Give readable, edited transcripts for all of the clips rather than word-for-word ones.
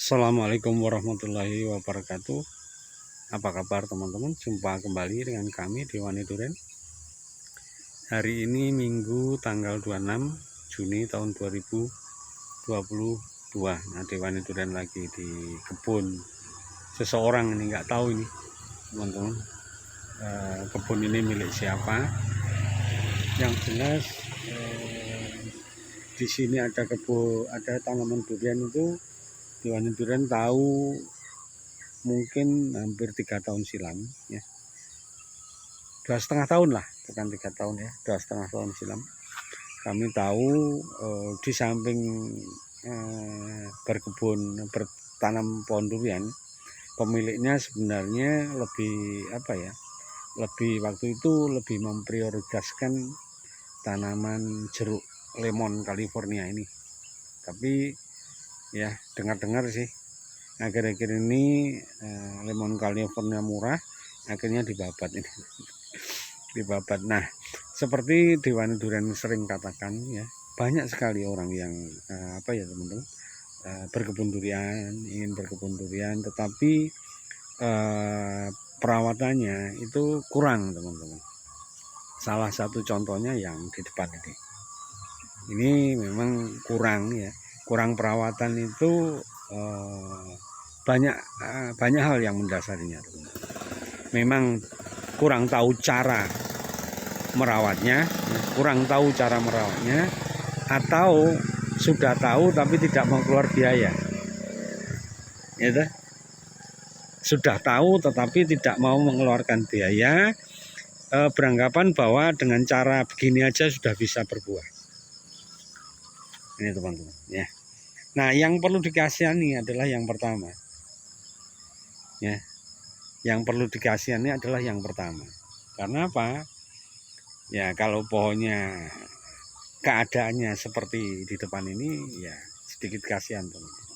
Assalamualaikum warahmatullahi wabarakatuh. Apa kabar teman-teman? Jumpa kembali dengan kami di Wani Duren. Hari ini Minggu tanggal 26 Juni tahun 2022. Nah, di Wani Duren lagi di kebun seseorang, ini nggak tahu ini teman-teman, kebun ini milik siapa. Yang jelas di sini ada tanaman durian. Itu di Wani Duren tahu mungkin hampir 3 tahun silam, ya 2,5 tahun lah, bukan 3 tahun ya, 2,5 tahun silam kami tahu di samping bertanam pohon durian, pemiliknya sebenarnya lebih waktu itu lebih memprioritaskan tanaman jeruk lemon California ini. Tapi ya dengar-dengar sih akhir-akhir ini lemon California murah, akhirnya dibabat ini. Dibabat. Nah, seperti di Wani Duren sering katakan ya, banyak sekali orang yang teman-teman, ingin berkebun durian, tetapi perawatannya itu kurang teman-teman. Salah satu contohnya yang di depan ini memang kurang ya, kurang perawatan itu. Banyak hal yang mendasarinya. Memang kurang tahu cara merawatnya, atau sudah tahu tapi tidak mau keluar biaya. Gitu. Sudah tahu tetapi tidak mau mengeluarkan biaya, beranggapan bahwa dengan cara begini aja sudah bisa berbuah. Ini teman-teman ya. Nah, yang perlu dikasihani adalah yang pertama. Ya. Yang perlu dikasihani adalah yang pertama. Karena apa? Ya, kalau pohonnya keadaannya seperti di depan ini, ya sedikit kasihan teman-teman.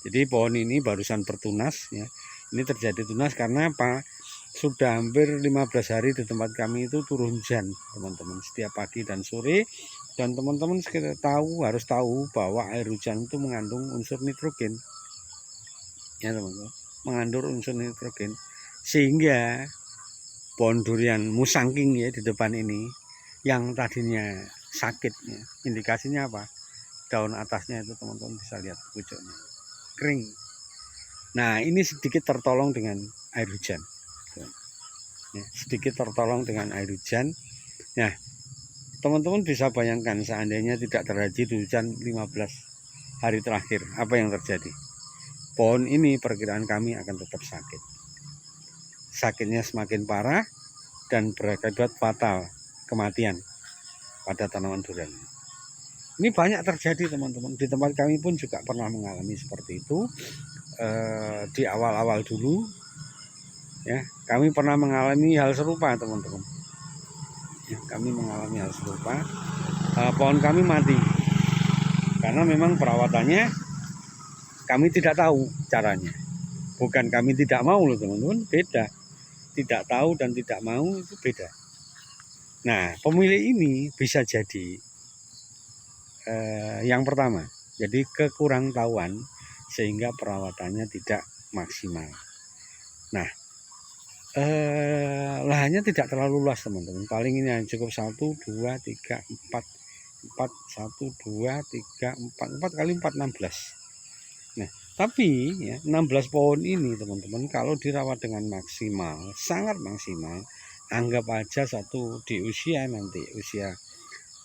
Jadi pohon ini barusan bertunas ya. Ini terjadi tunas karena apa? Sudah hampir 15 hari di tempat kami itu turun hujan, teman-teman, setiap pagi dan sore. Dan teman-teman harus tahu bahwa air hujan itu mengandung unsur nitrogen. Ya, teman-teman, mengandung unsur nitrogen. Sehingga pohon durian musangking ya di depan ini yang tadinya sakit ya, indikasinya apa? Daun atasnya itu teman-teman bisa lihat pucuknya kering. Nah, ini sedikit tertolong dengan air hujan. Ya, sedikit tertolong dengan air hujan. Nah, teman-teman bisa bayangkan seandainya tidak terjadi hujan 15 hari terakhir, apa yang terjadi? Pohon ini perkiraan kami akan tetap sakit. Sakitnya semakin parah dan berakibat fatal, kematian pada tanaman durian. Ini banyak terjadi teman-teman. Di tempat kami pun juga pernah mengalami seperti itu. Di awal-awal dulu ya, kami pernah mengalami hal serupa teman-teman. Ya, kami mengalami hal serupa. Pohon kami mati karena memang perawatannya kami tidak tahu caranya. Bukan kami tidak mau loh teman-teman, beda. Tidak tahu dan tidak mau itu beda. Nah, pemilik ini bisa jadi yang pertama, jadi kekurangtahuan sehingga perawatannya tidak maksimal. Nah, lahannya tidak terlalu luas teman-teman, paling ini cukup 1, 2, 3, 4 1, 2, 3, 4 kali 4 16. Nah, tapi ya 16 pohon ini teman-teman kalau dirawat dengan maksimal, sangat maksimal, anggap aja satu di usia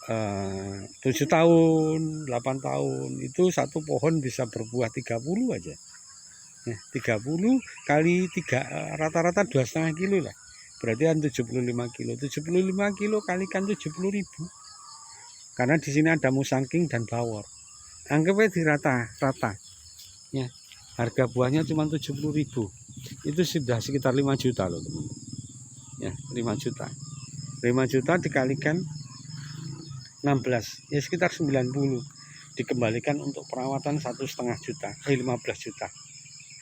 7 tahun 8 tahun itu satu pohon bisa berbuah 30 aja. Nah, 30 kali 3 rata-rata 2,5 kilo lah. Berarti kan 75 kilo. 75 kilo kalikan 70.000. Karena di sini ada musangking dan bawor. Anggapnya di rata-rata. Ya, harga buahnya cuma 70.000. Itu sudah sekitar 5 juta loh, teman-teman. Ya, 5 juta. 5 juta dikalikan 16, ya sekitar 90. Dikembalikan untuk perawatan 1,5 juta, 15 juta.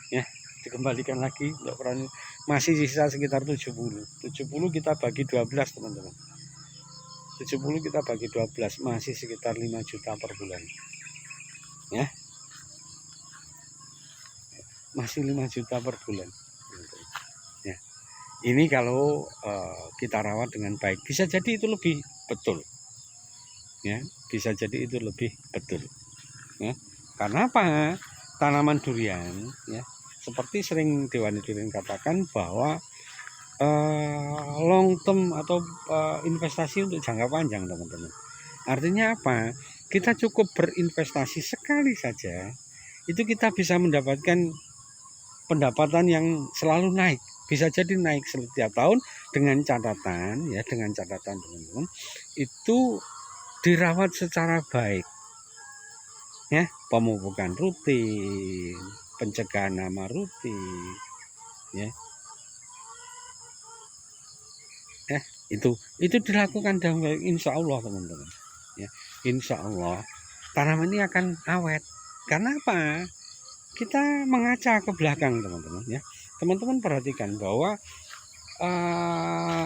Ya, dikembalikan lagi untuk perawatan, masih sisa sekitar 70. 70 kita bagi 12 teman-teman. 70 kita bagi 12 masih sekitar 5 juta per bulan. Ya. masih 5 juta per bulan. Ya. Ini kalau kita rawat dengan baik, bisa jadi itu lebih betul. Ya, bisa jadi itu lebih betul. Ya. Karena apa? Tanaman durian, ya, seperti sering Dewan Durian katakan bahwa long term atau investasi untuk jangka panjang, teman-teman. Artinya apa? Kita cukup berinvestasi sekali saja, itu kita bisa mendapatkan pendapatan yang selalu naik, bisa jadi naik setiap tahun dengan catatan, ya, dengan catatan teman-teman, itu dirawat secara baik, ya, pemupukan rutin, pencegahan hama rutin, ya, itu dilakukan dengan insya Allah, teman-teman, ya, insya Allah tanaman ini akan awet. Karena apa? Kita mengaca ke belakang, teman-teman, ya. Teman-teman perhatikan bahwa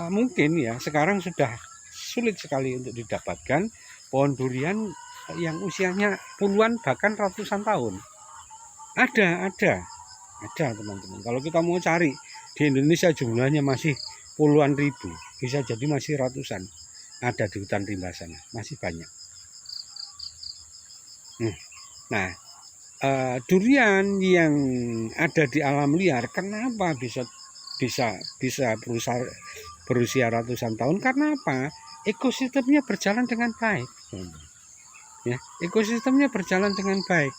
mungkin ya sekarang sudah sulit sekali untuk didapatkan pohon durian yang usianya puluhan bahkan ratusan tahun. Ada teman-teman. Kalau kita mau cari di Indonesia jumlahnya masih puluhan ribu, bisa jadi masih ratusan. Ada di hutan rimba sana, masih banyak. Nah, durian yang ada di alam liar kenapa bisa berusia ratusan tahun? Karena apa? Ekosistemnya berjalan dengan baik, ya, ekosistemnya berjalan dengan baik,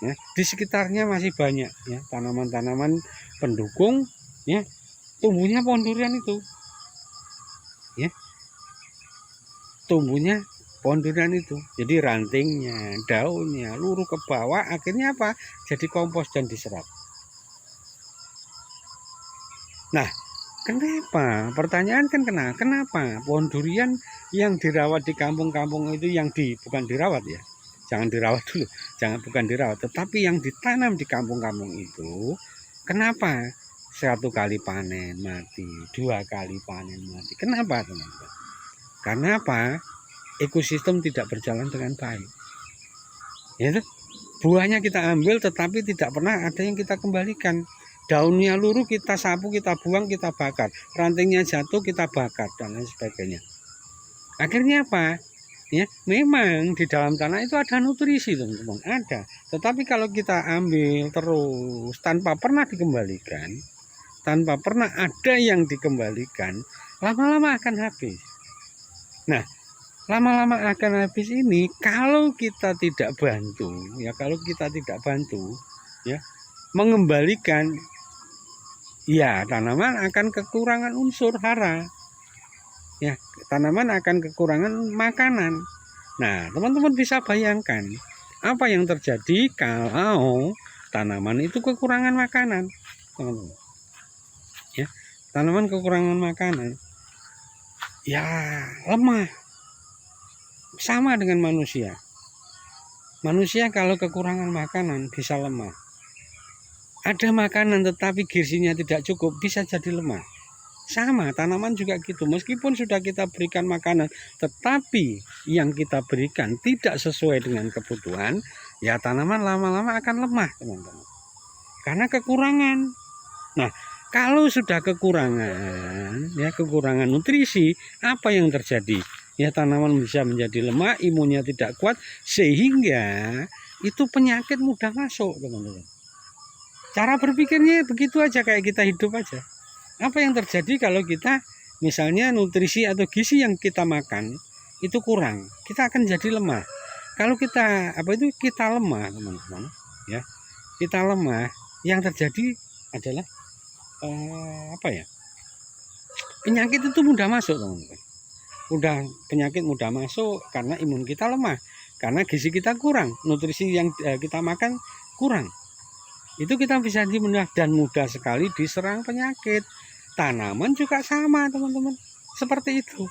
ya. Di sekitarnya masih banyak, ya, tanaman-tanaman pendukung, ya, tumbuhnya pohon durian itu, ya, tumbuhnya pohon durian itu. Jadi rantingnya, daunnya luruh ke bawah, akhirnya apa? Jadi kompos dan diserap. Nah, kenapa? Pertanyaan kan kenapa pohon durian yang dirawat di kampung-kampung itu bukan dirawat, ya. Jangan dirawat dulu, bukan dirawat, tetapi yang ditanam di kampung-kampung itu, kenapa 1 kali panen mati, 2 kali panen mati? Kenapa, teman-teman? Karena apa? Ekosistem tidak berjalan dengan baik. Ya, buahnya kita ambil tetapi tidak pernah ada yang kita kembalikan. Daunnya luruh kita sapu, kita buang, kita bakar. Rantingnya jatuh kita bakar dan lain sebagainya. Akhirnya apa? Ya, memang di dalam tanah itu ada nutrisi, teman-teman, ada. Tetapi kalau kita ambil terus tanpa pernah dikembalikan, tanpa pernah ada yang dikembalikan, lama-lama akan habis. Nah, lama-lama akan habis ini kalau kita tidak bantu, ya, kalau kita tidak bantu, ya, mengembalikan, ya, tanaman akan kekurangan unsur hara, ya, tanaman akan kekurangan makanan. Nah, teman-teman bisa bayangkan apa yang terjadi kalau tanaman itu kekurangan makanan, teman-teman, ya, tanaman kekurangan makanan, ya, lemah. Sama dengan manusia. Manusia kalau kekurangan makanan bisa lemah. Ada makanan tetapi gizinya tidak cukup, bisa jadi lemah. Sama, tanaman juga gitu. Meskipun sudah kita berikan makanan, tetapi yang kita berikan tidak sesuai dengan kebutuhan, ya tanaman lama-lama akan lemah, teman-teman. Karena kekurangan. Nah, kalau sudah kekurangan, ya, kekurangan nutrisi, apa yang terjadi? Ya, tanaman bisa menjadi lemah, imunnya tidak kuat, sehingga itu penyakit mudah masuk, teman-teman. Cara berpikirnya begitu aja, kayak kita hidup aja. Apa yang terjadi kalau kita misalnya nutrisi atau gizi yang kita makan itu kurang, kita akan jadi lemah. Kalau kita kita lemah, teman-teman, ya, kita lemah, yang terjadi adalah penyakit itu mudah masuk, teman-teman. Penyakit mudah masuk karena imun kita lemah, karena gizi kita kurang, nutrisi yang kita makan kurang. Itu kita bisa dan mudah sekali diserang penyakit. Tanaman juga sama, teman-teman, seperti itu.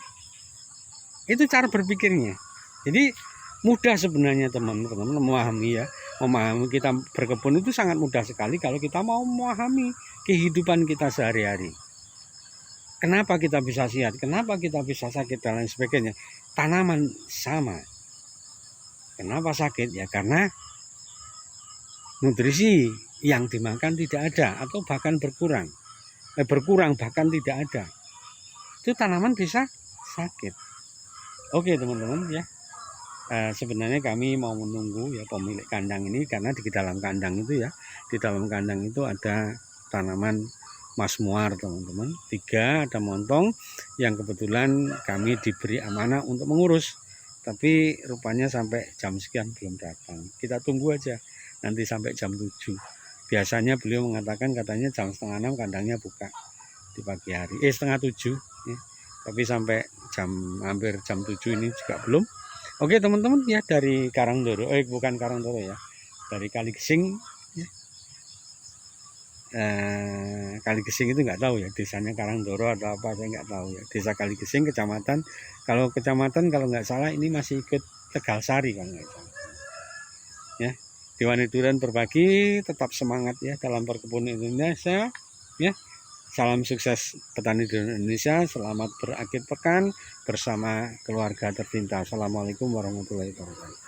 Itu cara berpikirnya. Jadi mudah sebenarnya, teman-teman, memahami, ya, memahami kita berkebun itu sangat mudah sekali kalau kita mau memahami kehidupan kita sehari-hari. Kenapa kita bisa sehat, kenapa kita bisa sakit dan lain sebagainya. Tanaman sama. Kenapa sakit? Ya karena nutrisi yang dimakan tidak ada atau bahkan berkurang bahkan tidak ada, itu tanaman bisa sakit. Oke teman-teman ya, sebenarnya kami mau menunggu ya pemilik kandang ini, karena di dalam kandang itu ya, di dalam kandang itu ada tanaman masmuar teman-teman, 3 ada montong yang kebetulan kami diberi amanah untuk mengurus, tapi rupanya sampai jam sekian belum datang. Kita tunggu aja nanti sampai jam 7. Biasanya beliau mengatakan katanya jam 5:30 kandangnya buka di pagi hari, 6:30 ya. Tapi sampai hampir jam 7 ini juga belum. Oke teman-teman ya, dari Karangdoro, bukan Karangdoro ya, dari Kaligesing ya. Kaligesing itu nggak tahu ya desanya Karangdoro atau apa, saya nggak tahu ya. Desa Kaligesing, kecamatan, kalau nggak salah ini masih ikut Tegalsari kalau nggak salah ya. Diwani Durian berbagi, tetap semangat ya dalam perkebunan Indonesia ya. Salam sukses petani di Indonesia, selamat berakhir pekan bersama keluarga tercinta. Assalamualaikum warahmatullahi wabarakatuh.